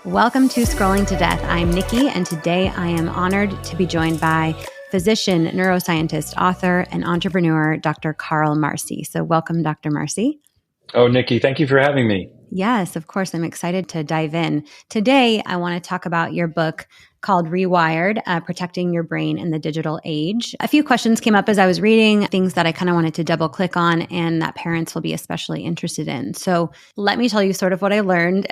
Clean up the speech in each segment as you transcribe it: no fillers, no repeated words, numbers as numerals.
Welcome to Scrolling to Death. I'm Nikki, and today I am honored to be joined by physician, neuroscientist, author, and entrepreneur, Dr. Carl Marci. So welcome, Dr. Marci. Oh, Nikki, thank you for having me. Yes, of course. I'm excited to dive in. Today, I want to talk about your book called Rewired, Protecting Your Brain in the Digital Age. A few questions came up as I was reading, things that I kind of wanted to double click on and that parents will be especially interested in. So let me tell you sort of what I learned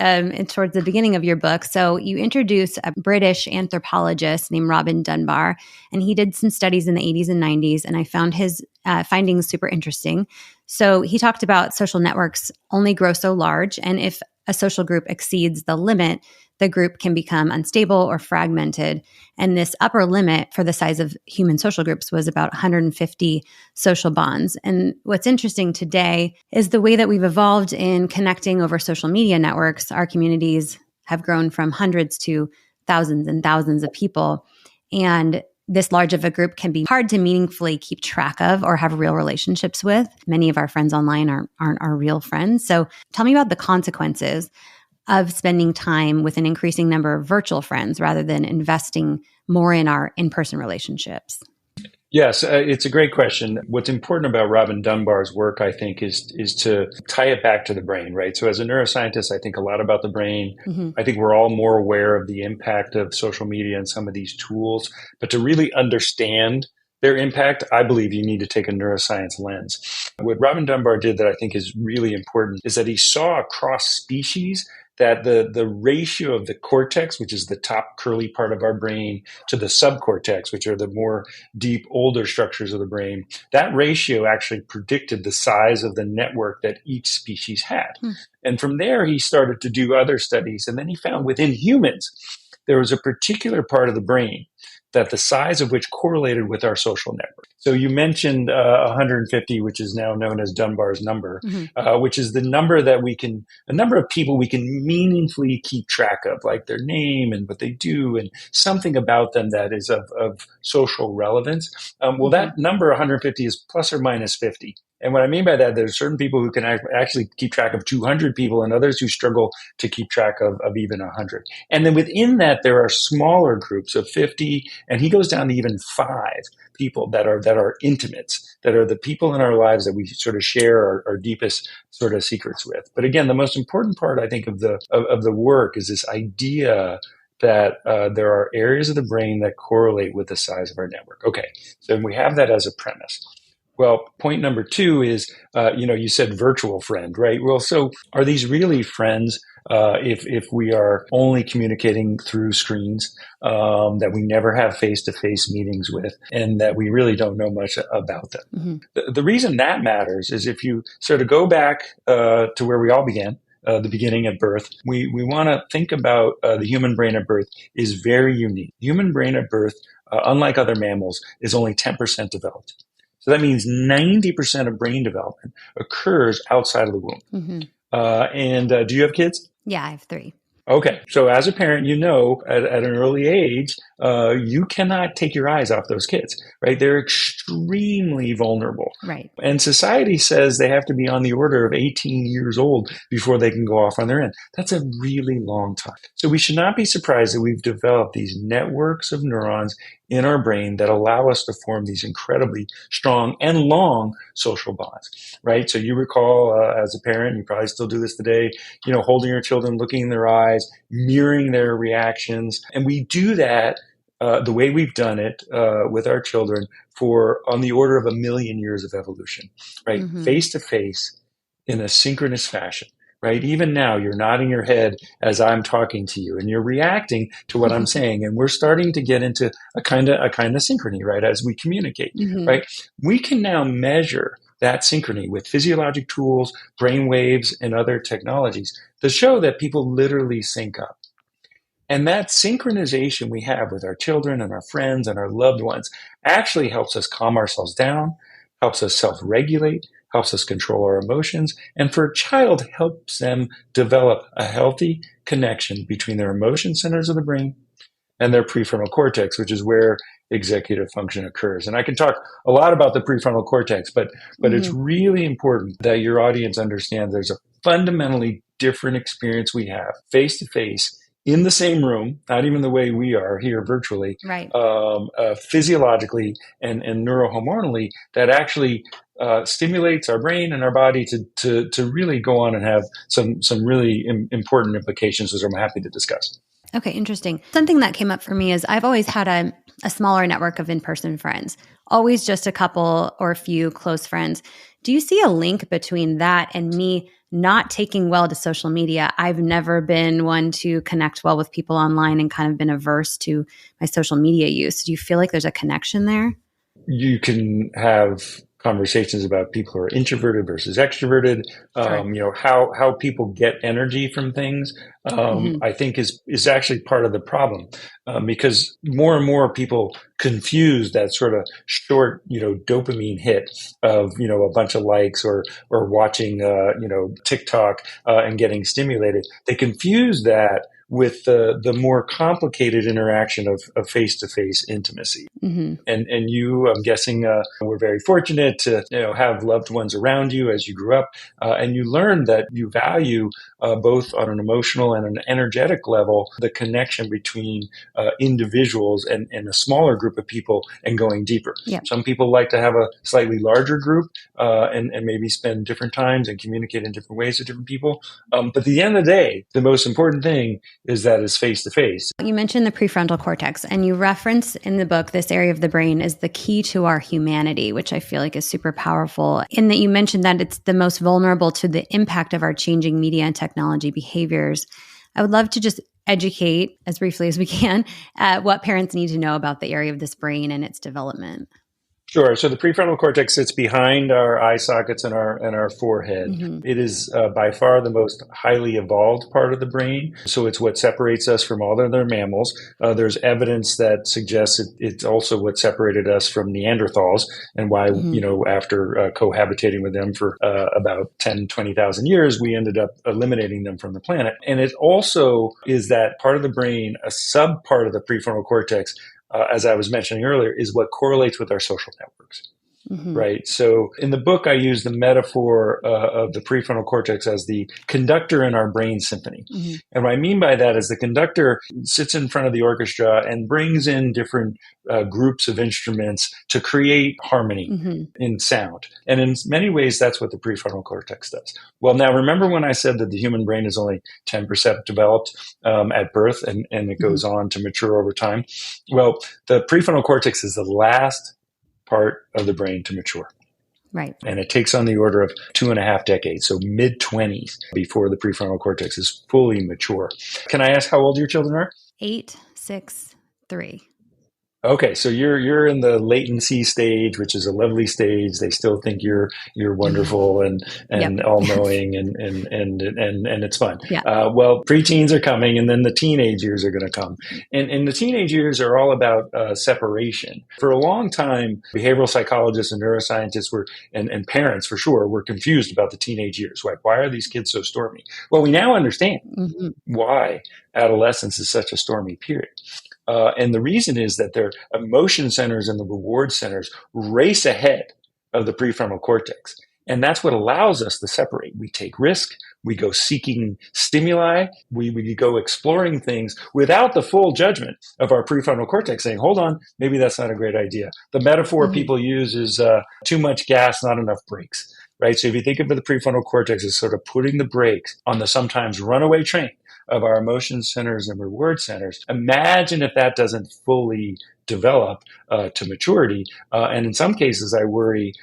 towards the beginning of your book. So you introduce a British anthropologist named Robin Dunbar, and he did some studies in the 80s and 90s, and I found his findings super interesting. So he talked about social networks only grow so large, and if a social group exceeds the limit, the group can become unstable or fragmented. And this upper limit for the size of human social groups was about 150 social bonds. And what's interesting today is the way that we've evolved in connecting over social media networks. Our communities have grown from hundreds to thousands and thousands of people. And this large of a group can be hard to meaningfully keep track of or have real relationships with. Many of our friends online aren't our real friends. So tell me about the consequences of spending time with an increasing number of virtual friends rather than investing more in our in-person relationships. Yes, it's a great question. What's important about Robin Dunbar's work, I think, is to tie it back to the brain, right? So as a neuroscientist, I think a lot about the brain. Mm-hmm. I think we're all more aware of the impact of social media and some of these tools. But to really understand their impact, I believe you need to take a neuroscience lens. What Robin Dunbar did that I think is really important is that he saw across species that the ratio of the cortex, which is the top curly part of our brain, to the subcortex, which are the more deep, older structures of the brain, that ratio actually predicted the size of the network that each species had. And from there, he started to do other studies. And then he found within humans, there was a particular part of the brain that the size of which correlated with our social network. So you mentioned 150, which is now known as Dunbar's number, which is the number that a number of people we can meaningfully keep track of, like their name and what they do and something about them that is of social relevance. That number 150 is plus or minus 50. And what I mean by that, there's certain people who can actually keep track of 200 people and others who struggle to keep track of even 100. And then within that, there are smaller groups of 50, and he goes down to even 5 people that are intimates, that are the people in our lives that we sort of share our deepest sort of secrets with. But again, the most important part, I think, of the work is this idea that there are areas of the brain that correlate with the size of our network. Okay, so we have that as a premise. Well, point number 2 is, you said virtual friend, right? Well, so are these really friends if we are only communicating through screens that we never have face-to-face meetings with and that we really don't know much about them? Mm-hmm. The reason that matters is if you sort of go back to where we all began, the beginning at birth, we want to think about the human brain at birth is very unique. Human brain at birth, unlike other mammals, is only 10% developed. So that means 90% of brain development occurs outside of the womb. Mm-hmm. Do you have kids? Yeah, I have 3. Okay. So as a parent, at an early age, you cannot take your eyes off those kids, right? They're extremely vulnerable. Right. And society says they have to be on the order of 18 years old before they can go off on their own. That's a really long time. So we should not be surprised that we've developed these networks of neurons in our brain that allow us to form these incredibly strong and long social bonds, right? So you recall as a parent, you probably still do this today, holding your children, looking in their eyes, mirroring their reactions. And we do that the way we've done it with our children for on the order of 1 million years of evolution, right? Mm-hmm. Face to face in a synchronous fashion. Right? Even now, you're nodding your head as I'm talking to you, and you're reacting to what I'm saying. And we're starting to get into a kind of synchrony, right? As we communicate, right? We can now measure that synchrony with physiologic tools, brain waves, and other technologies to show that people literally sync up. And that synchronization we have with our children and our friends and our loved ones actually helps us calm ourselves down, helps us self-regulate, helps us control our emotions, and for a child, helps them develop a healthy connection between their emotion centers of the brain and their prefrontal cortex, which is where executive function occurs. And I can talk a lot about the prefrontal cortex, but it's really important that your audience understands there's a fundamentally different experience we have face-to-face in the same room, not even the way we are here virtually, Right. physiologically and neurohormonally, that actually stimulates our brain and our body to really go on and have some really important implications, which I'm happy to discuss. Okay, interesting. Something that came up for me is I've always had a smaller network of in-person friends, always just a couple or a few close friends. Do you see a link between that and me not taking well to social media? I've never been one to connect well with people online and kind of been averse to my social media use. Do you feel like there's a connection there? You can have conversations about people who are introverted versus extroverted. Sure. How people get energy from things. Hmm. I think is actually part of the problem, because more and more people confuse that sort of short, dopamine hit of a bunch of likes or watching TikTok and getting stimulated. They confuse that with the more complicated interaction of face-to-face intimacy. Hmm. And you, I'm guessing, were very fortunate to have loved ones around you as you grew up, and you learned that you value both on an emotional and an energetic level the connection between individuals and a smaller group of people and going deeper. Yeah. Some people like to have a slightly larger group and maybe spend different times and communicate in different ways with different people. But at the end of the day, the most important thing is that it's face to face. You mentioned the prefrontal cortex, and you reference in the book this area of the brain is the key to our humanity, which I feel like is super powerful. In that you mentioned that it's the most vulnerable to the impact of our changing media and technology behaviors. I would love to just educate as briefly as we can what parents need to know about the area of this brain and its development. Sure. So the prefrontal cortex sits behind our eye sockets and our forehead. Mm-hmm. It is by far the most highly evolved part of the brain. So it's what separates us from all the other mammals. There's evidence that suggests it's also what separated us from Neanderthals, and why, Mm-hmm. after cohabitating with them for about 10, 20,000 years, we ended up eliminating them from the planet. And it also is that part of the brain, a sub part of the prefrontal cortex, as I was mentioning earlier, is what correlates with our social networks. Mm-hmm. Right. So in the book, I use the metaphor of the prefrontal cortex as the conductor in our brain symphony. Mm-hmm. And what I mean by that is the conductor sits in front of the orchestra and brings in different groups of instruments to create harmony Mm-hmm. in sound. And in many ways, that's what the prefrontal cortex does. Well, now remember when I said that the human brain is only 10% developed at birth, and it goes on to mature over time? Well, the prefrontal cortex is the last part of the brain to mature. Right. And it takes on the order of 2.5 decades, so mid-20s, before the prefrontal cortex is fully mature. Can I ask how old your children are? 8, 6, 3. Okay, so you're in the latency stage, which is a lovely stage. They still think you're wonderful and Yep. all knowing and it's fun. Yeah. Well, preteens are coming, and then the teenage years are going to come, and the teenage years are all about separation. For a long time, behavioral psychologists and neuroscientists and parents for sure were confused about the teenage years. Like, why are these kids so stormy? Well, we now understand why adolescence is such a stormy period. And the reason is that their emotion centers and the reward centers race ahead of the prefrontal cortex. And that's what allows us to separate. We take risk. We go seeking stimuli. We go exploring things without the full judgment of our prefrontal cortex saying, hold on, maybe that's not a great idea. The metaphor people use is too much gas, not enough brakes. Right? So if you think of the prefrontal cortex as sort of putting the brakes on the sometimes runaway train of our emotion centers and reward centers, imagine if that doesn't fully develop to maturity. And in some cases, I worry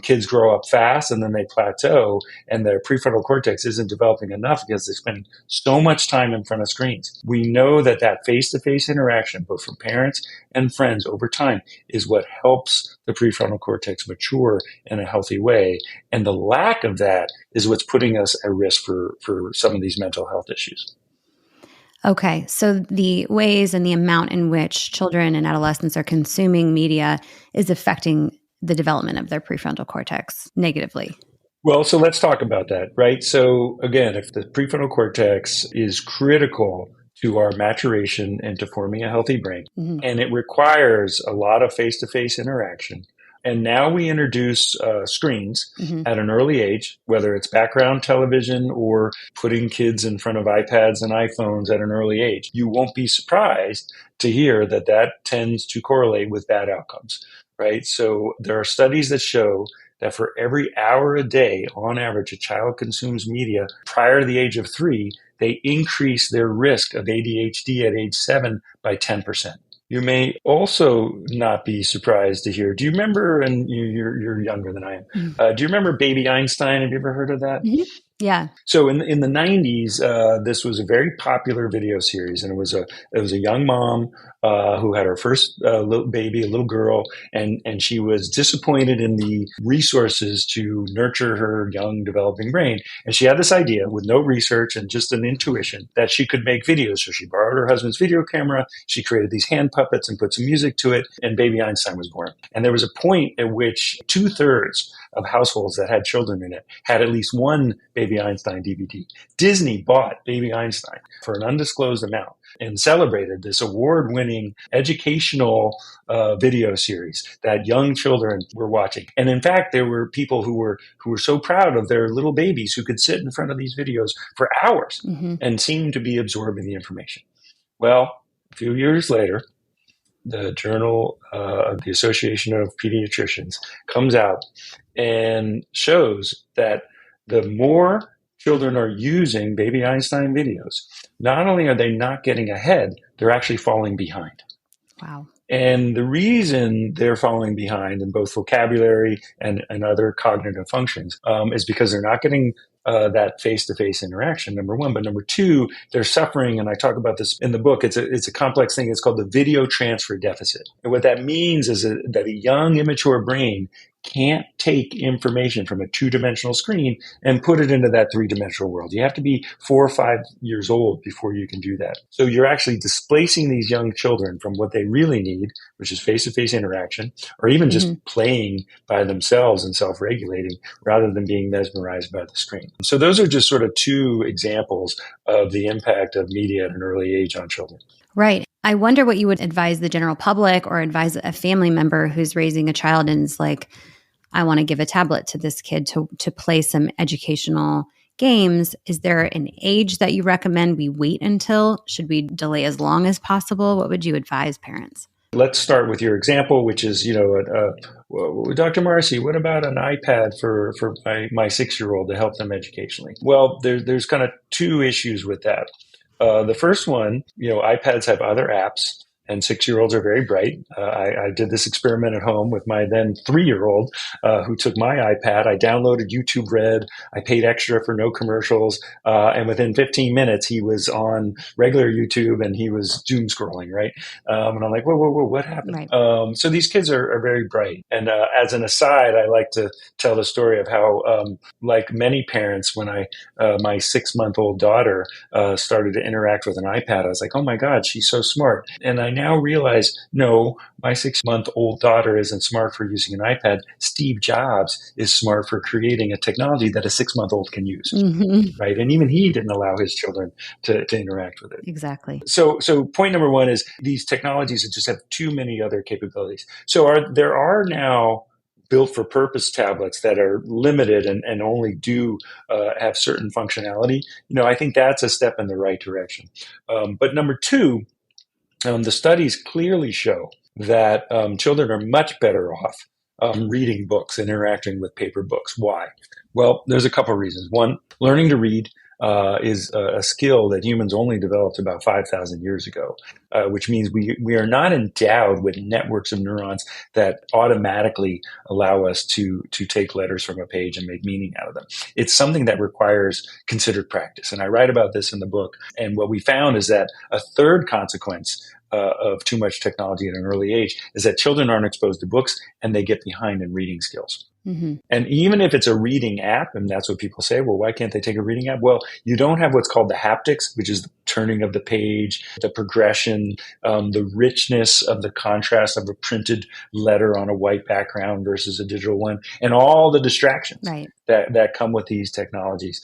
kids grow up fast and then they plateau, and their prefrontal cortex isn't developing enough because they spend so much time in front of screens. We know that face-to-face interaction, both from parents and friends over time, is what helps the prefrontal cortex mature in a healthy way. And the lack of that is what's putting us at risk for some of these mental health issues. Okay, so the ways and the amount in which children and adolescents are consuming media is affecting the development of their prefrontal cortex negatively. Well, so let's talk about that, right? So again, if the prefrontal cortex is critical to our maturation and to forming a healthy brain, and it requires a lot of face-to-face interaction, And now we introduce screens at an early age, whether it's background television or putting kids in front of iPads and iPhones at an early age. You won't be surprised to hear that that tends to correlate with bad outcomes, right? So there are studies that show that for every hour a day, on average, a child consumes media prior to the age of 3, they increase their risk of ADHD at age 7 by 10%. You may also not be surprised to hear. Do you remember, and you're younger than I am, do you remember Baby Einstein? Have you ever heard of that? Yeah. So in the 90s, this was a very popular video series, and it was a young mom who had her first little baby, a little girl, and she was disappointed in the resources to nurture her young developing brain. And she had this idea with no research and just an intuition that she could make videos. So she borrowed her husband's video camera. She created these hand puppets and put some music to it, and Baby Einstein was born. And there was a point at which 2/3 of households that had children in it had at least one Baby Einstein DVD. Disney bought Baby Einstein for an undisclosed amount and celebrated this award-winning educational video series that young children were watching. And in fact, there were people who were so proud of their little babies who could sit in front of these videos for hours and seem to be absorbing the information. Well, a few years later, the Journal of the Association of Pediatricians comes out and shows that the more children are using Baby Einstein videos, not only are they not getting ahead, they're actually falling behind. Wow. And the reason they're falling behind in both vocabulary and other cognitive functions is because they're not getting that face-to-face interaction, number one. But number two, they're suffering, and I talk about this in the book, it's a complex thing. It's called the video transfer deficit. And what that means is that a young, immature brain can't take information from a two-dimensional screen and put it into that three-dimensional world. You have to be 4 or 5 years old before you can do that. So you're actually displacing these young children from what they really need, which is face-to-face interaction, or even just playing by themselves and self-regulating rather than being mesmerized by the screen. So those are just sort of two examples of the impact of media at an early age on children. Right. I wonder what you would advise the general public or advise a family member who's raising a child and is like, I want to give a tablet to this kid to play some educational games. Is there an age that you recommend we wait until? Should we delay as long as possible? What would you advise parents? Let's start with your example, which is, Dr. Marci, what about an iPad for my 6-year-old to help them educationally? Well, there's kind of two issues with that. The first one, iPads have other apps, and 6-year-olds are very bright. I did this experiment at home with my then 3-year-old who took my iPad. I downloaded YouTube Red. I paid extra for no commercials. And within 15 minutes, he was on regular YouTube and he was doom scrolling, right? And I'm like, whoa, what happened? Right. So these kids are very bright. And as an aside, I like to tell the story of how, like many parents, when my 6-month-old daughter started to interact with an iPad, I was like, oh my God, she's so smart. And I now realize, no, my 6-month-old daughter isn't smart for using an iPad. Steve Jobs is smart for creating a technology that a 6-month-old can use, right? And even he didn't allow his children to interact with it. Exactly. So point number one is these technologies just have too many other capabilities. So there are now built-for-purpose tablets that are limited and only do have certain functionality. I think that's a step in the right direction. But number two, the studies clearly show that children are much better off reading books and interacting with paper books. Why? Well, there's a couple of reasons. One, learning to read is a skill that humans only developed about 5,000 years ago, which means we are not endowed with networks of neurons that automatically allow us to take letters from a page and make meaning out of them. It's something that requires considered practice. And I write about this in the book. And what we found is that a third consequence of too much technology at an early age is that children aren't exposed to books and they get behind in reading skills. And even if it's a reading app, and that's what people say, well, why can't they take a reading app? Well, you don't have what's called the haptics, which is the turning of the page, the progression, in the richness of the contrast of a printed letter on a white background versus a digital one, and all the distractions Right. that come with these technologies.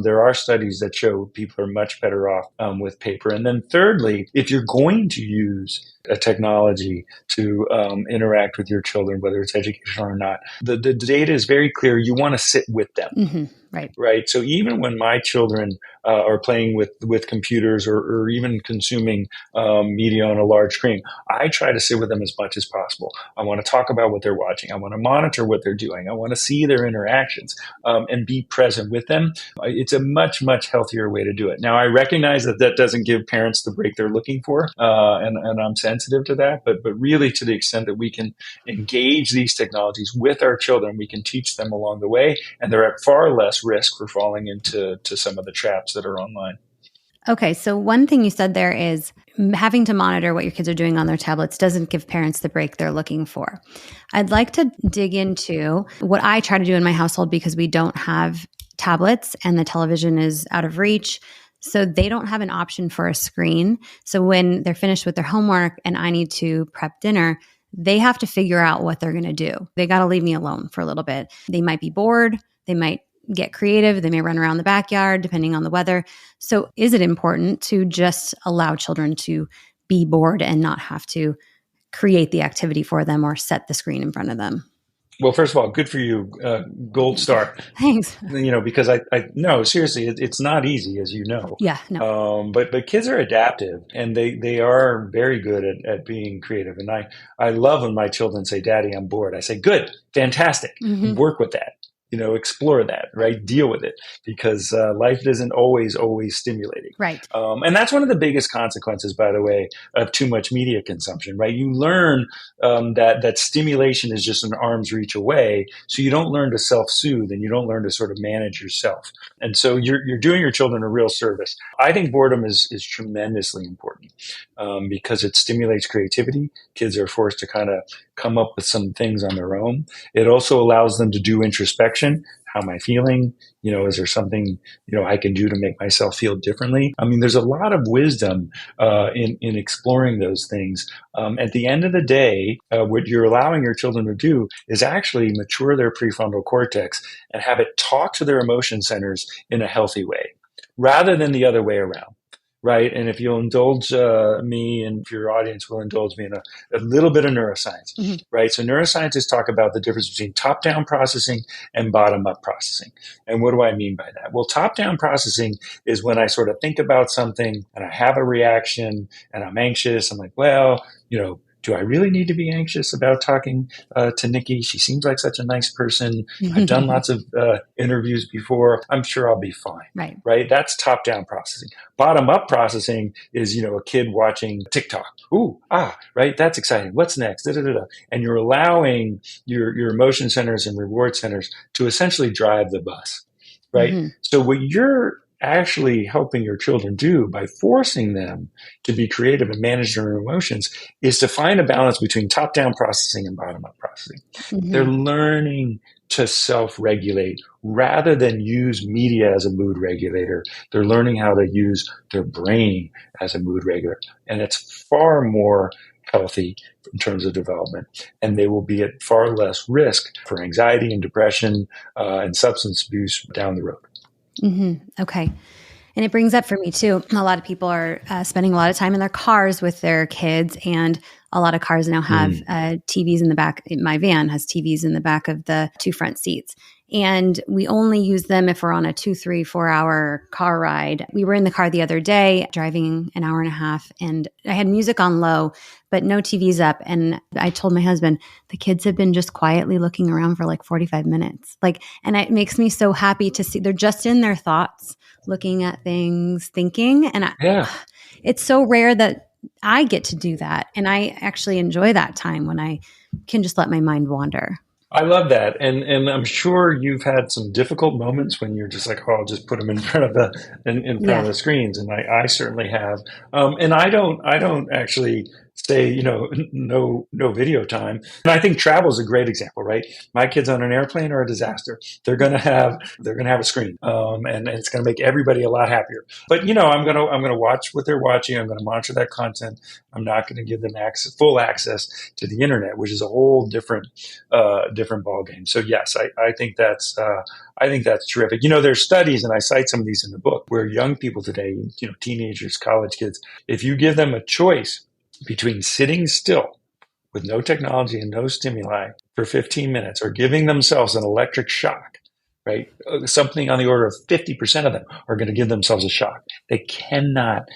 There are studies that show people are much better off with paper. And then thirdly, if you're going to use a technology to interact with your children, whether it's educational or not, the data is very clear. You want to sit with them. Mm-hmm. Right. Right. So even when my children are playing with computers or even consuming media on a large screen, I try to sit with them as much as possible. I want to talk about what they're watching. I want to monitor what they're doing. I want to see their interactions and be present with them. It's a much, much healthier way to do it. Now, I recognize that doesn't give parents the break they're looking for, and I'm sensitive to that. But really, to the extent that we can engage these technologies with our children, we can teach them along the way, and they're at far less risk for falling into some of the traps that are online. Okay, so one thing you said there is having to monitor what your kids are doing on their tablets doesn't give parents the break they're looking for. I'd like to dig into what I try to do in my household, because we don't have tablets and the television is out of reach. So they don't have an option for a screen. So when they're finished with their homework and I need to prep dinner, they have to figure out what they're going to do. They got to leave me alone for a little bit. They might be bored. They might get creative. They may run around the backyard, depending on the weather. So is it important to just allow children to be bored and not have to create the activity for them or set the screen in front of them? Well, first of all, good for you. Gold star. Thanks. Because I no, seriously, it's not easy, as you know. Yeah, no. But kids are adaptive, and they are very good at being creative. And I love when my children say, "Daddy, I'm bored." I say, "Good, fantastic. Mm-hmm. Work with that. Explore that, right? Deal with it, because life isn't always stimulating. Right. And that's one of the biggest consequences, by the way, of too much media consumption, right? You learn that stimulation is just an arm's reach away. So you don't learn to self-soothe, and you don't learn to sort of manage yourself. And so you're doing your children a real service. I think boredom is tremendously important because it stimulates creativity. Kids are forced to kind of come up with some things on their own. It also allows them to do introspection. How am I feeling? Is there something, I can do to make myself feel differently? I mean, there's a lot of wisdom in exploring those things. At the end of the day, what you're allowing your children to do is actually mature their prefrontal cortex and have it talk to their emotion centers in a healthy way, rather than the other way around. Right. And if you'll indulge me, and if your audience will indulge me in a little bit of neuroscience, Mm-hmm. right? So neuroscientists talk about the difference between top-down processing and bottom-up processing. And what do I mean by that? Well, top-down processing is when I sort of think about something and I have a reaction and I'm anxious. I'm like, well, do I really need to be anxious about talking to Nikki? She seems like such a nice person. I've done lots of interviews before. I'm sure I'll be fine. Right? That's top-down processing. Bottom-up processing is, a kid watching TikTok. Ooh, right? That's exciting. What's next? Da, da, da, da. And you're allowing your emotion centers and reward centers to essentially drive the bus, right? Mm-hmm. So what you're actually helping your children do by forcing them to be creative and manage their emotions is to find a balance between top-down processing and bottom-up processing. Mm-hmm. They're learning to self-regulate rather than use media as a mood regulator. They're learning how to use their brain as a mood regulator. And it's far more healthy in terms of development. And they will be at far less risk for anxiety and depression and substance abuse down the road. Mm-hmm. Okay. And it brings up for me too, a lot of people are spending a lot of time in their cars with their kids, and a lot of cars now have TVs in the back. My van has TVs in the back of the two front seats. And we only use them if we're on a 2, 3, 4 hour car ride. We were in the car the other day, driving an hour and a half, and I had music on low, but no TVs up. And I told my husband, the kids have been just quietly looking around for like 45 minutes. And it makes me so happy to see they're just in their thoughts, looking at things, thinking. And it's so rare that I get to do that. And I actually enjoy that time when I can just let my mind wander. I love that. And I'm sure you've had some difficult moments when you're just like, I'll just put them in front of the screens. And I certainly have. And I don't actually say, no video time. And I think travel is a great example, right? My kids on an airplane are a disaster. They're going to have a screen, and it's going to make everybody a lot happier. But I'm going to watch what they're watching. I'm going to monitor that content. I'm not going to give them full access to the internet, which is a whole different ball game. So yes, I think that's terrific. There's studies, and I cite some of these in the book, where young people today, teenagers, college kids, if you give them a choice between sitting still with no technology and no stimuli for 15 minutes or giving themselves an electric shock, right? Something on the order of 50% of them are going to give themselves a shock. They cannot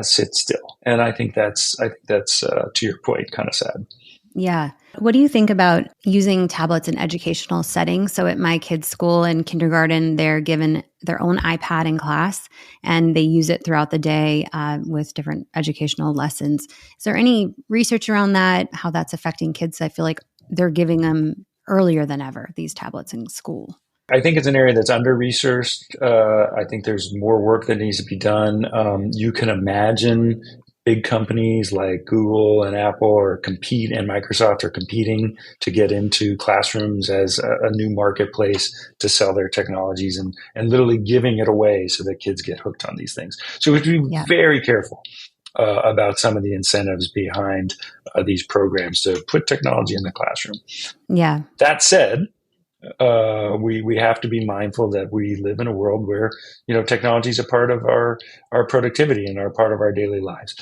sit still. And I think that's to your point, kind of sad. Yeah. What do you think about using tablets in educational settings? So at my kids' school in kindergarten, they're given their own iPad in class, and they use it throughout the day with different educational lessons. Is there any research around that, how that's affecting kids? I feel like they're giving them earlier than ever, these tablets in school. I think it's an area that's under-researched. I think there's more work that needs to be done. You can imagine big companies like Google and Apple and Microsoft are competing to get into classrooms as a new marketplace to sell their technologies and literally giving it away so that kids get hooked on these things. So we have to be very careful about some of the incentives behind these programs to put technology in the classroom. Yeah. That said, we have to be mindful that we live in a world where technology is a part of our productivity and are part of our daily lives.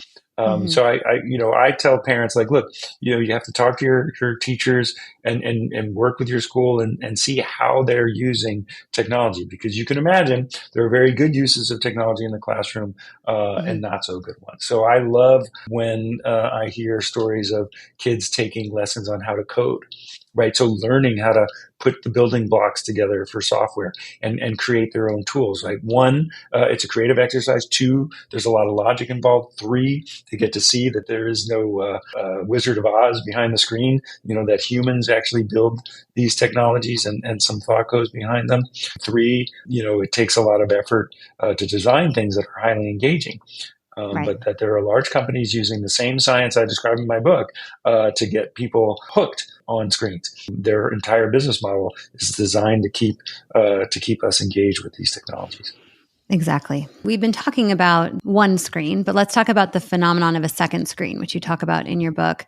So I tell parents, like, look, you have to talk to your teachers and work with your school and see how they're using technology, because you can imagine there are very good uses of technology in the classroom and not so good ones. So I love when I hear stories of kids taking lessons on how to code. Right. So learning how to put the building blocks together for software and create their own tools. Right. One, it's a creative exercise. Two, there's a lot of logic involved. Three, they get to see that there is no Wizard of Oz behind the screen, that humans actually build these technologies and some thought goes behind them. Three, it takes a lot of effort to design things that are highly engaging. But that there are large companies using the same science I described in my book to get people hooked on screens. Their entire business model is designed to keep us engaged with these technologies. Exactly. We've been talking about one screen, but let's talk about the phenomenon of a second screen, which you talk about in your book,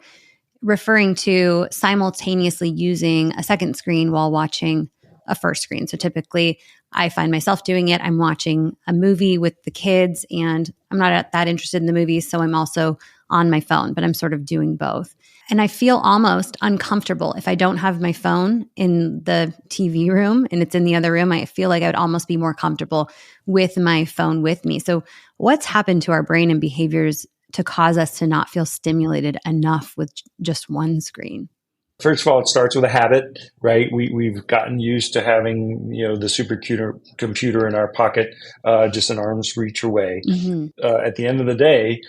referring to simultaneously using a second screen while watching a first screen. So typically I find myself doing it. I'm watching a movie with the kids and I'm not that interested in the movie. So I'm also on my phone, but I'm sort of doing both. And I feel almost uncomfortable if I don't have my phone in the TV room and it's in the other room. I feel like I would almost be more comfortable with my phone with me. So what's happened to our brain and behaviors to cause us to not feel stimulated enough with just one screen? First of all, it starts with a habit, right? We've gotten used to having, the supercomputer in our pocket, just an arm's reach away. At the end of the day,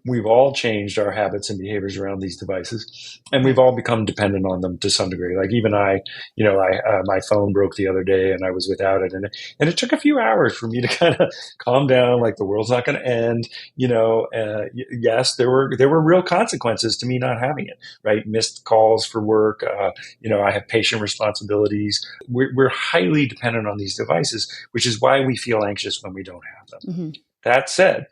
we've all changed our habits and behaviors around these devices, and we've all become dependent on them to some degree. Like even my phone broke the other day, and I was without it, and it took a few hours for me to kind of calm down. Like the world's not going to end. Yes, there were real consequences to me not having it. Right, missed calls for work. I have patient responsibilities. We're highly dependent on these devices, which is why we feel anxious when we don't have them. That said,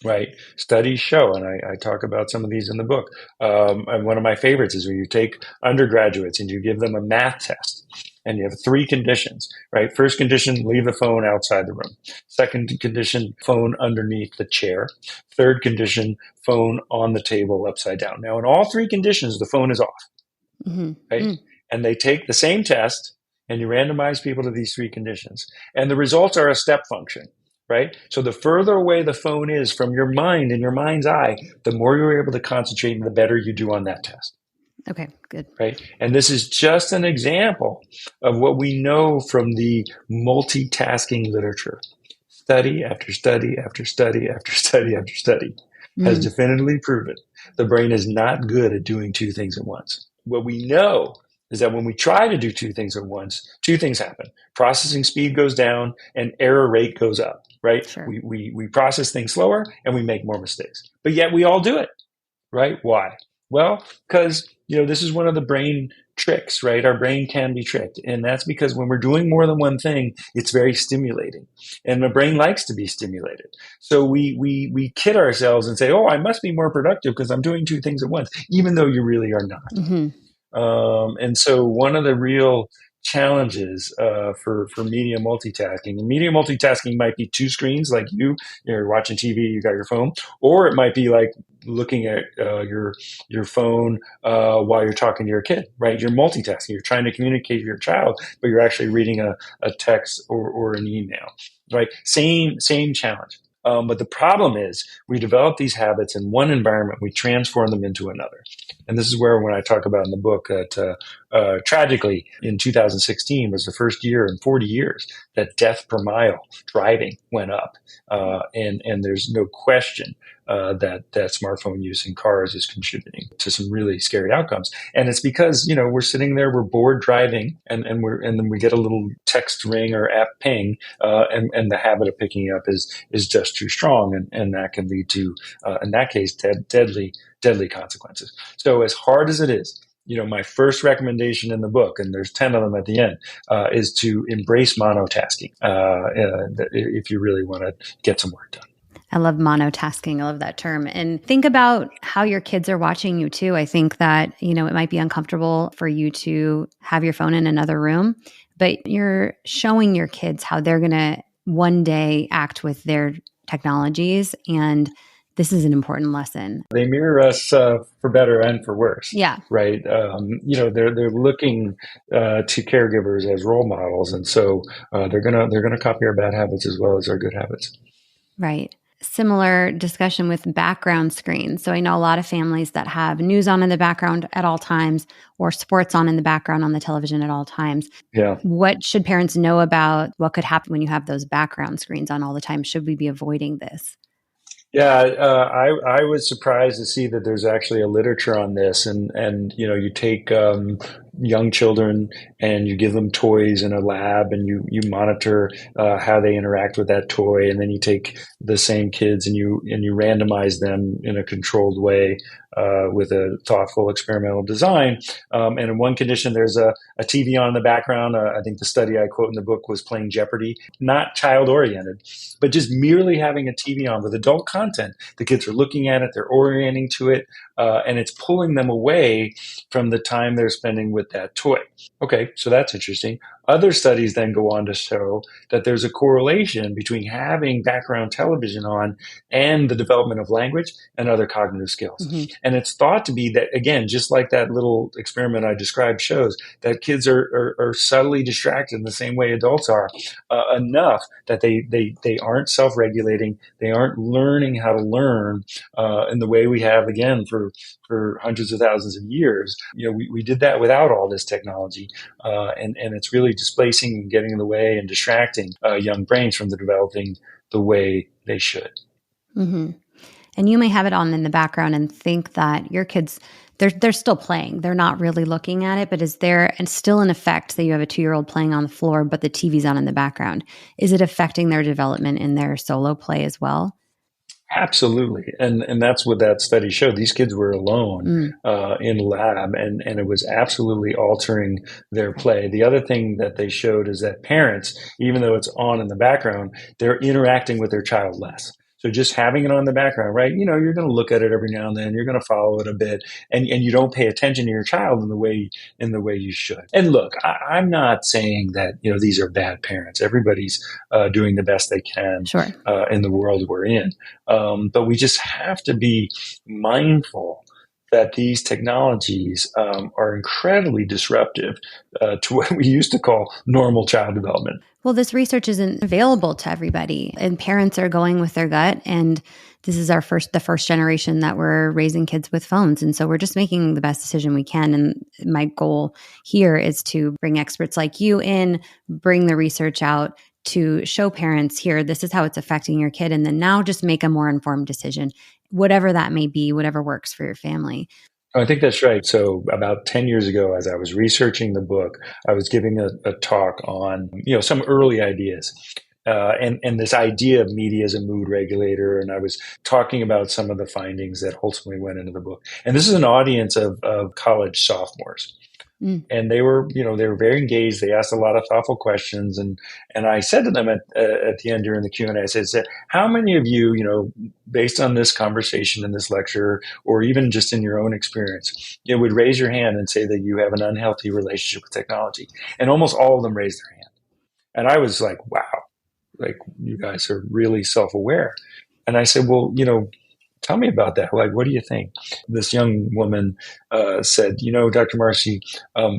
right, studies show, and I talk about some of these in the book. And one of my favorites is when you take undergraduates and you give them a math test, and you have three conditions. Right, first condition: leave the phone outside the room. Second condition: phone underneath the chair. Third condition: phone on the table upside down. Now, in all three conditions, the phone is off. Right, and they take the same test, and you randomize people to these three conditions, and the results are a step function. Right? So the further away the phone is from your mind and your mind's eye, the more you're able to concentrate and the better you do on that test. Okay, good. Right? And this is just an example of what we know from the multitasking literature. Study after study after study after study after study has definitively proven the brain is not good at doing two things at once. What we know is that when we try to do two things at once, two things happen. Processing speed goes down and error rate goes up, right? Sure. We process things slower and we make more mistakes. But yet we all do it, right? Why? Well, because this is one of the brain tricks, right? Our brain can be tricked, and that's because when we're doing more than one thing, it's very stimulating, and the brain likes to be stimulated. So we kid ourselves and say, "Oh, I must be more productive because I'm doing two things at once," even though you really are not. Mm-hmm. And so one of the real challenges for media multitasking, and media multitasking might be two screens, like you're watching TV, you got your phone, or it might be like looking at your phone while you're talking to your kid, right? You're multitasking. You're trying to communicate with your child, but you're actually reading a text or an email, right? Same challenge. But the problem is we develop these habits in one environment, we transform them into another. And this is where, when I talk about in the book that tragically in 2016 was the first year in 40 years that death per mile driving went up. And there's no question that smartphone use in cars is contributing to some really scary outcomes. And it's because, we're sitting there, we're bored driving, and then we get a little text ring or app ping, and the habit of picking up is just too strong. And that can lead to, in that case, deadly consequences. So as hard as it is, my first recommendation in the book, and there's 10 of them at the end, is to embrace monotasking if you really want to get some work done. I love monotasking. I love that term. And think about how your kids are watching you too. I think that, it might be uncomfortable for you to have your phone in another room, but you're showing your kids how they're going to one day act with their technologies. And this is an important lesson. They mirror us for better and for worse. Yeah. Right. They're looking to caregivers as role models, and so they're gonna copy our bad habits as well as our good habits. Right. Similar discussion with background screens. So I know a lot of families that have news on in the background at all times, or sports on in the background on the television at all times. Yeah. What should parents know about what could happen when you have those background screens on all the time? Should we be avoiding this? Yeah, I was surprised to see that there's actually a literature on this, and you take young children and you give them toys in a lab, and you monitor how they interact with that toy, and then you take the same kids and you randomize them in a controlled way with a thoughtful experimental design. And in one condition, there's a TV on in the background. I think the study I quote in the book was playing Jeopardy, not child oriented, but just merely having a TV on with adult content. The kids are looking at it, they're orienting to it, and it's pulling them away from the time they're spending with that toy. Okay, so that's interesting. Other studies then go on to show that there's a correlation between having background television on and the development of language and other cognitive skills. Mm-hmm. And it's thought to be that, again, just like that little experiment I described shows, that kids are subtly distracted in the same way adults are, enough that they aren't self-regulating, they aren't learning how to learn in the way we have, again, for hundreds of thousands of years. We did that without all this technology, and it's really displacing and getting in the way and distracting young brains from developing the way they should. Mm-hmm. And you may have it on in the background and think that your kids, they're still playing. They're not really looking at it, but is there still an effect that you have a 2-year-old playing on the floor, but the TV's on in the background? Is it affecting their development in their solo play as well? Absolutely. And that's what that study showed. These kids were alone in lab, and it was absolutely altering their play. The other thing that they showed is that parents, even though it's on in the background, they're interacting with their child less. So just having it on the background, right? You're going to look at it every now and then. You're going to follow it a bit, and you don't pay attention to your child in the way you should. And look, I'm not saying that these are bad parents. Everybody's doing the best they can Sure. In the world we're in, but we just have to be mindful that these technologies are incredibly disruptive to what we used to call normal child development. Well, this research isn't available to everybody, and parents are going with their gut. And this is the first generation that we're raising kids with phones. And so we're just making the best decision we can. And my goal here is to bring experts like you in, bring the research out to show parents here, this is how it's affecting your kid. And then now just make a more informed decision, whatever that may be, whatever works for your family. I think that's right. So about 10 years ago, as I was researching the book, I was giving a talk on, some early ideas. and this idea of media as a mood regulator. And I was talking about some of the findings that ultimately went into the book. And this is an audience of college sophomores. And they were very engaged. They asked a lot of thoughtful questions. And I said to them at the end during the Q&A, I said, how many of you, based on this conversation in this lecture, or even just in your own experience, would raise your hand and say that you have an unhealthy relationship with technology? And almost all of them raised their hand. And I was like, wow, like you guys are really self-aware. And I said, well, tell me about that. Like, what do you think? This young woman said, Dr. Marci,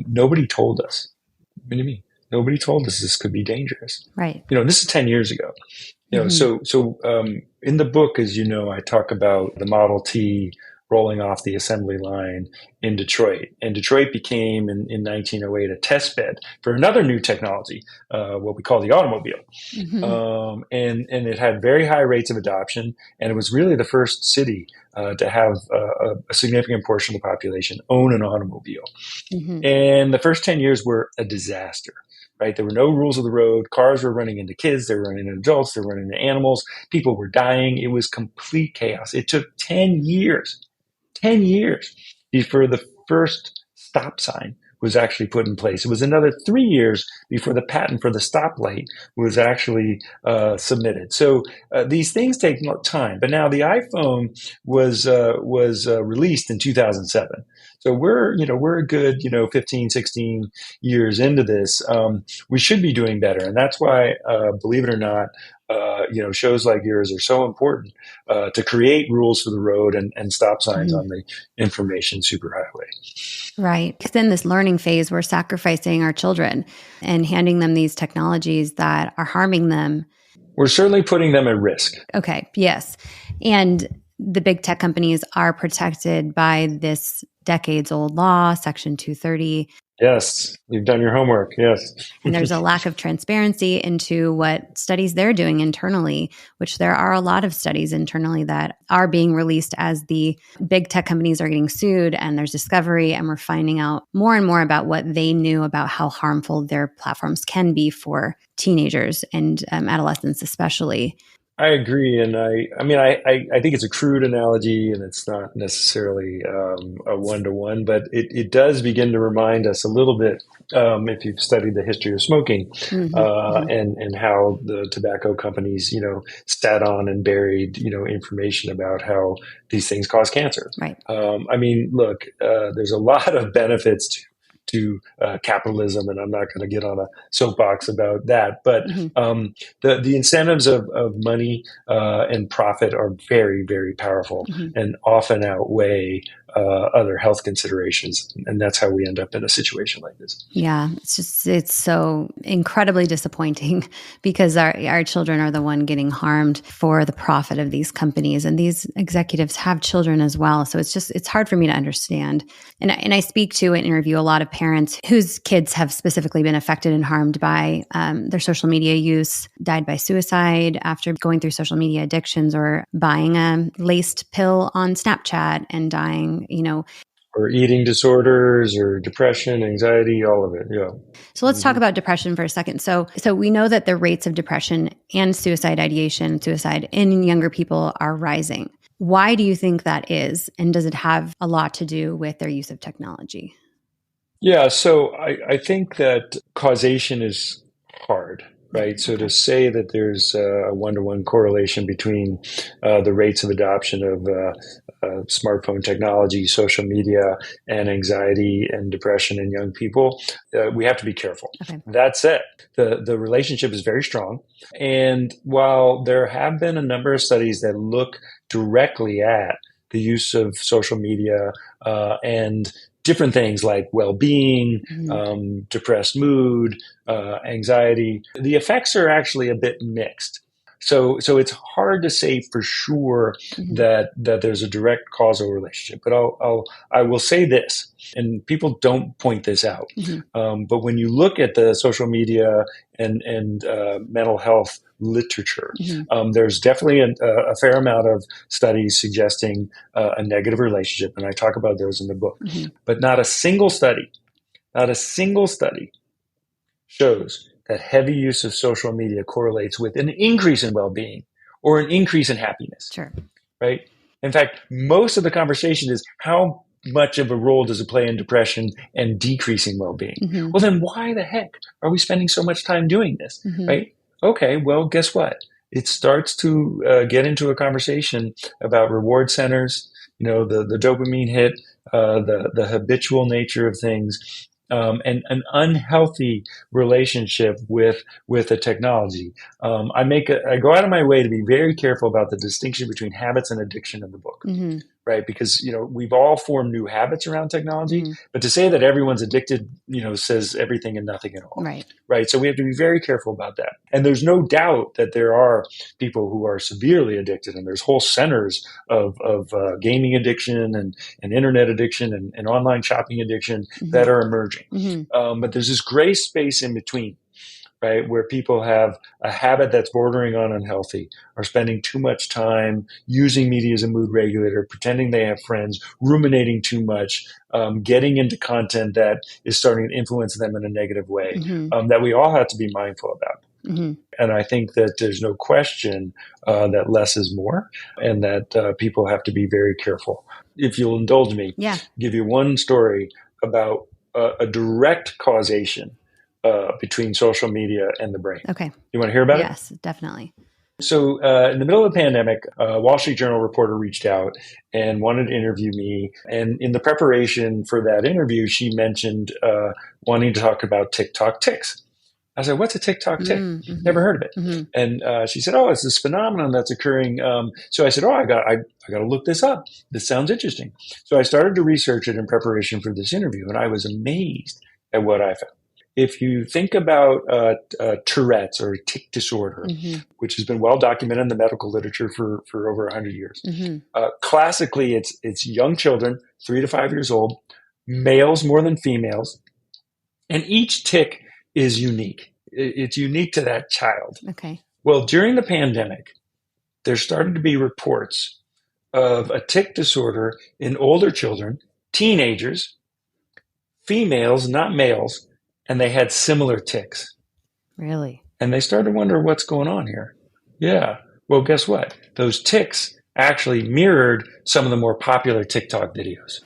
nobody told us. What do you mean? Nobody told us this could be dangerous. Right. This is 10 years ago. So in the book, as you know, I talk about the Model T rolling off the assembly line in Detroit. And Detroit became, in 1908, a test bed for another new technology, what we call the automobile. And it had very high rates of adoption. And it was really the first city to have a significant portion of the population own an automobile. And the first 10 years were a disaster. Right? There were no rules of the road. Cars were running into kids. They were running into adults. They were running into animals. People were dying. It was complete chaos. It took 10 years before the first stop sign was actually put in place. It was another 3 years before the patent for the stoplight was actually submitted. So these things take time. But now the iPhone was released in 2007. So we're a good 15, 16 years into this. We should be doing better, and that's why, believe it or not, shows like yours are so important to create rules for the road and stop signs on the information superhighway. Right. Because in this learning phase, we're sacrificing our children and handing them these technologies that are harming them. We're certainly putting them at risk. Okay. Yes. And the big tech companies are protected by this decades-old law, Section 230. Yes, you've done your homework. Yes. And there's a lack of transparency into what studies they're doing internally, which there are a lot of studies internally that are being released as the big tech companies are getting sued and there's discovery, and we're finding out more and more about what they knew about how harmful their platforms can be for teenagers and adolescents especially. I agree, and I think it's a crude analogy, and it's not necessarily a one-to-one, but it does begin to remind us a little bit, if you've studied the history of smoking, and how the tobacco companies, sat on and buried, information about how these things cause cancer. Right. Look, there's a lot of benefits to capitalism, and I'm not going to get on a soapbox about that. But the incentives of money and profit are very, very powerful and often outweigh other health considerations. And that's how we end up in a situation like this. Yeah, it's so incredibly disappointing because our children are the one getting harmed for the profit of these companies. And these executives have children as well. So it's hard for me to understand. And I speak to and interview a lot of parents whose kids have specifically been affected and harmed by their social media use, died by suicide after going through social media addictions, or buying a laced pill on Snapchat and dying, or eating disorders or depression, anxiety, all of it. Yeah. So let's talk about depression for a second. So we know that the rates of depression and suicide ideation, suicide in younger people are rising. Why do you think that is? And does it have a lot to do with their use of technology? Yeah. So I think that causation is hard. Right. So to say that there's a one-to-one correlation between the rates of adoption of smartphone technology, social media, and anxiety and depression in young people, we have to be careful. Okay. That said, the relationship is very strong. And while there have been a number of studies that look directly at the use of social media and different things like well-being, depressed mood, anxiety, the effects are actually a bit mixed. So it's hard to say for sure that there's a direct causal relationship. But I will say this, and people don't point this out. But when you look at the social media and mental health literature, there's definitely a fair amount of studies suggesting a negative relationship, and I talk about those in the book. But not a single study shows that heavy use of social media correlates with an increase in well-being or an increase in happiness. Sure. Right? In fact, most of the conversation is how much of a role does it play in depression and decreasing well-being? Mm-hmm. Well, then why the heck are we spending so much time doing this? Mm-hmm. Right? Okay, well, guess what? It starts to get into a conversation about reward centers, the dopamine hit, the habitual nature of things, and an unhealthy relationship with the technology. I go out of my way to be very careful about the distinction between habits and addiction in the book. Mm-hmm. Right? Because, we've all formed new habits around technology, Mm-hmm. but to say that everyone's addicted, says everything and nothing at all. Right. Right. So we have to be very careful about that. And there's no doubt that there are people who are severely addicted, and there's whole centers of gaming addiction and internet addiction and online shopping addiction Mm-hmm. that are emerging. Mm-hmm. But there's this gray space in between, right, where people have a habit that's bordering on unhealthy, are spending too much time using media as a mood regulator, pretending they have friends, ruminating too much, getting into content that is starting to influence them in a negative way, Mm-hmm. that we all have to be mindful about. Mm-hmm. And I think that there's no question that less is more, and that people have to be very careful. If you'll indulge me, give you one story about a direct causation between social media and the brain. Okay. You want to hear about it? Yes, definitely. So in the middle of the pandemic, a Wall Street Journal reporter reached out and wanted to interview me. And in the preparation for that interview, she mentioned wanting to talk about TikTok ticks. I said, what's a TikTok tick? Mm-hmm. Never heard of it. Mm-hmm. And she said, oh, it's this phenomenon that's occurring. So I said, oh, I got to look this up. This sounds interesting. So I started to research it in preparation for this interview, and I was amazed at what I found. If you think about Tourette's or tic disorder, mm-hmm. which has been well documented in the medical literature for over 100 years, mm-hmm. Classically, it's young children, 3 to 5 years old, males more than females, and each tic is unique. It's unique to that child. Okay. Well, during the pandemic, there started to be reports of a tic disorder in older children, teenagers, females, not males, and they had similar tics. Really? And they started to wonder what's going on here. Yeah. Well, guess what? Those tics actually mirrored some of the more popular TikTok videos,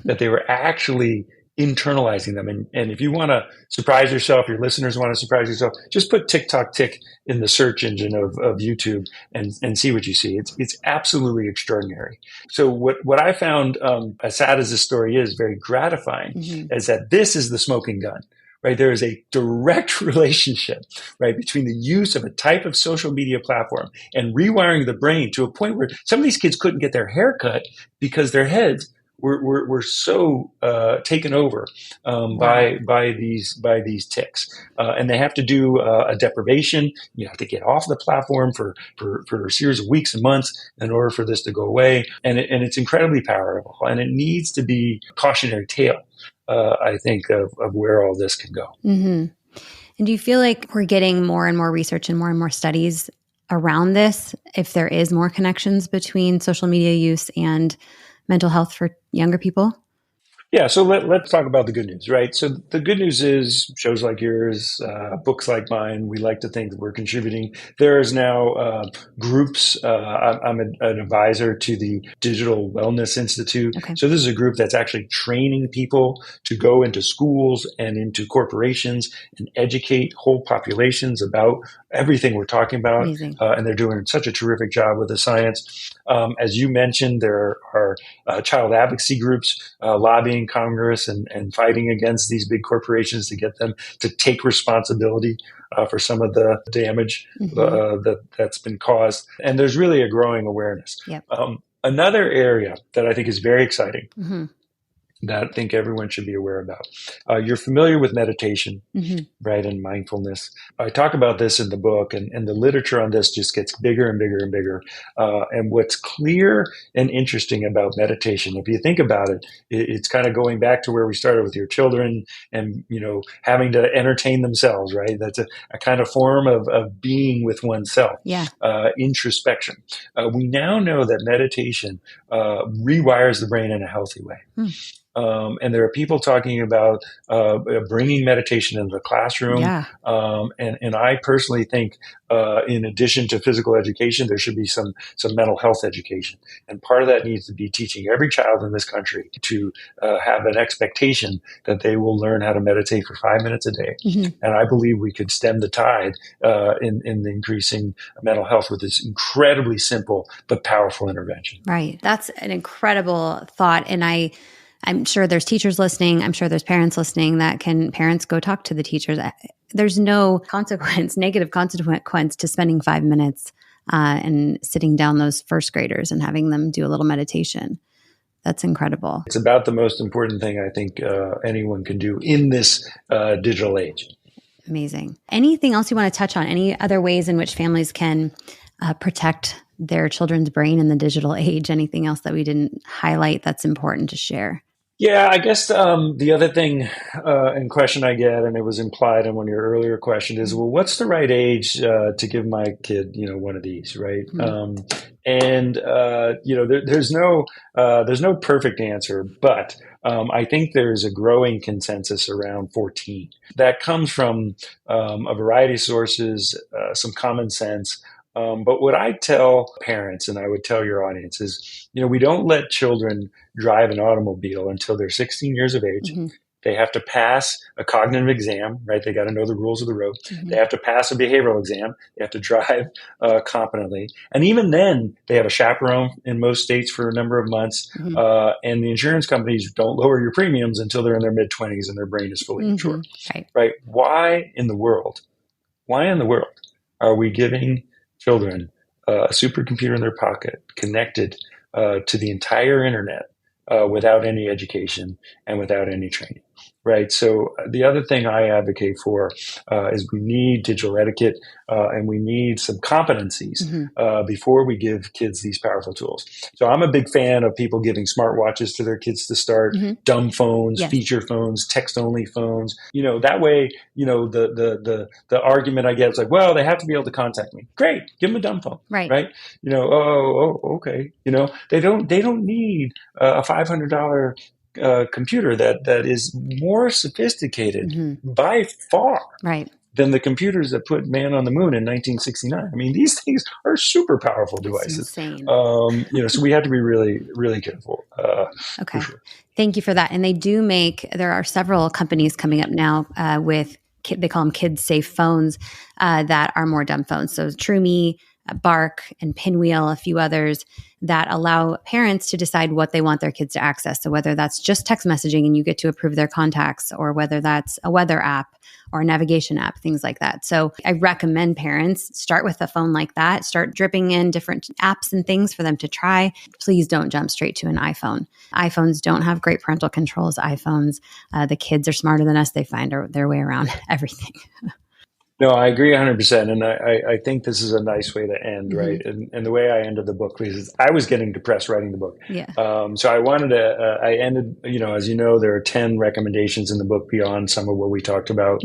that they were actually internalizing them. And if you want to surprise yourself, your listeners want to surprise yourself, just put TikTok tick in the search engine of YouTube and see what you see. It's absolutely extraordinary. So what I found, as sad as this story is, very gratifying, mm-hmm. is that this is the smoking gun. Right, there is a direct relationship, right, between the use of a type of social media platform and rewiring the brain to a point where some of these kids couldn't get their hair cut because their heads were so taken over by these tics, and they have to do a deprivation. You have to get off the platform for a series of weeks and months in order for this to go away, and it's incredibly powerful, and it needs to be a cautionary tale. I think of where all this can go. Mm-hmm. And do you feel like we're getting more and more research and more studies around this, if there is more connections between social media use and mental health for younger people? Yeah, so let's talk about the good news, right? So the good news is shows like yours, books like mine, we like to think that we're contributing. There is now groups. I'm an advisor to the Digital Wellness Institute. Okay. So this is a group that's actually training people to go into schools and into corporations and educate whole populations about everything we're talking about. And they're doing such a terrific job with the science. As you mentioned, there are child advocacy groups lobbying Congress and fighting against these big corporations to get them to take responsibility for some of the damage mm-hmm. That's been caused. And there's really a growing awareness. Yep. Another area that I think is very exciting, mm-hmm. that I think everyone should be aware about. You're familiar with meditation, mm-hmm. right, and mindfulness. I talk about this in the book, and the literature on this just gets bigger and bigger and bigger. And what's clear and interesting about meditation, if you think about it, it's kind of going back to where we started with your children and, having to entertain themselves, right? That's a kind of form of being with oneself, introspection. We now know that meditation rewires the brain in a healthy way. And there are people talking about bringing meditation into the classroom. Yeah. And I personally think, in addition to physical education, there should be some mental health education. And part of that needs to be teaching every child in this country to have an expectation that they will learn how to meditate for 5 minutes a day. And I believe we could stem the tide in the increasing mental health with this incredibly simple but powerful intervention. Right. That's an incredible thought. And I'm sure there's teachers listening. I'm sure there's parents listening parents go talk to the teachers. There's no negative consequence to spending 5 minutes and sitting down those first graders and having them do a little meditation. That's incredible. It's about the most important thing I think anyone can do in this digital age. Amazing. Anything else you want to touch on? Any other ways in which families can protect their children's brain in the digital age? Anything else that we didn't highlight that's important to share? Yeah, I guess the other thing and question I get, and it was implied in one of your earlier questions, is, well, what's the right age to give my kid, one of these, right? There's no perfect answer, but I think there's a growing consensus around 14. That comes from a variety of sources, some common sense. But what I tell parents, and I would tell your audience, is, we don't let children drive an automobile until they're 16 years of age. They have to pass a cognitive exam, right? They got to know the rules of the road. They have to pass a behavioral exam. They have to drive competently. And even then, they have a chaperone in most states for a number of months. And the insurance companies don't lower your premiums until they're in their mid-20s and their brain is fully mature. Right? Why in the world are we giving children a supercomputer in their pocket connected to the entire internet without any education and without any training, right? So the other thing I advocate for is we need digital etiquette and we need some competencies before we give kids these powerful tools. So I'm a big fan of people giving smartwatches to their kids to start, dumb phones, feature phones, text-only phones. That way, the argument I get is like, well, they have to be able to contact me. Great, give them a dumb phone, right? Okay. They don't need a $500 computer that is more sophisticated by far than the computers that put man on the moon in 1969. I mean, these things are super powerful devices. Insane. So we have to be really, really careful. Okay. Sure. Thank you for that. And there are several companies coming up now with, they call them kid-safe phones that are more dumb phones. So TrueMe, Bark, and Pinwheel, a few others that allow parents to decide what they want their kids to access. So whether that's just text messaging and you get to approve their contacts, or whether that's a weather app or a navigation app, things like that. So I recommend parents start with a phone like that, start dripping in different apps and things for them to try. Please don't jump straight to an iPhone. iPhones don't have great parental controls. The kids are smarter than us. They find their way around everything. No, I agree 100%. And I think this is a nice way to end, right? And the way I ended the book was I was getting depressed writing the book. So I wanted to, I ended, as you know, there are 10 recommendations in the book beyond some of what we talked about,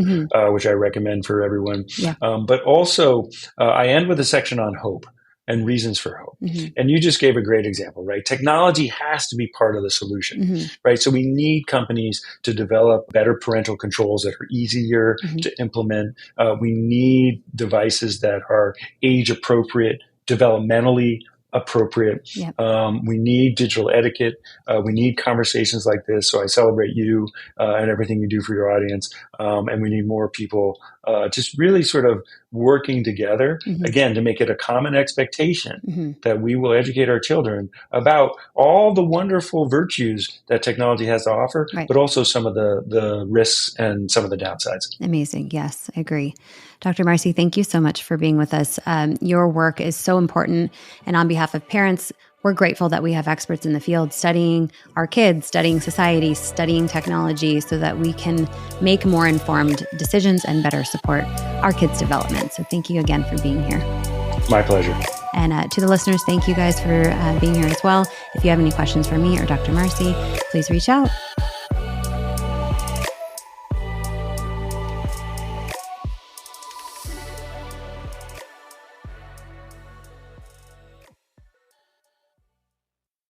which I recommend for everyone. But also I end with a section on hope and reasons for hope. And you just gave a great example, right? Technology has to be part of the solution, right? So we need companies to develop better parental controls that are easier to implement. We need devices that are age appropriate, developmentally appropriate. We need digital etiquette. We need conversations like this. So I celebrate you and everything you do for your audience. And we need more people just really sort of working together, again, to make it a common expectation that we will educate our children about all the wonderful virtues that technology has to offer, but also some of the risks and some of the downsides. Amazing. Yes, I agree. Dr. Marci, thank you so much for being with us. Your work is so important. And on behalf of parents, we're grateful that we have experts in the field studying our kids, studying society, studying technology so that we can make more informed decisions and better support our kids' development. So thank you again for being here. My pleasure. And to the listeners, thank you guys for being here as well. If you have any questions for me or Dr. Marci, please reach out.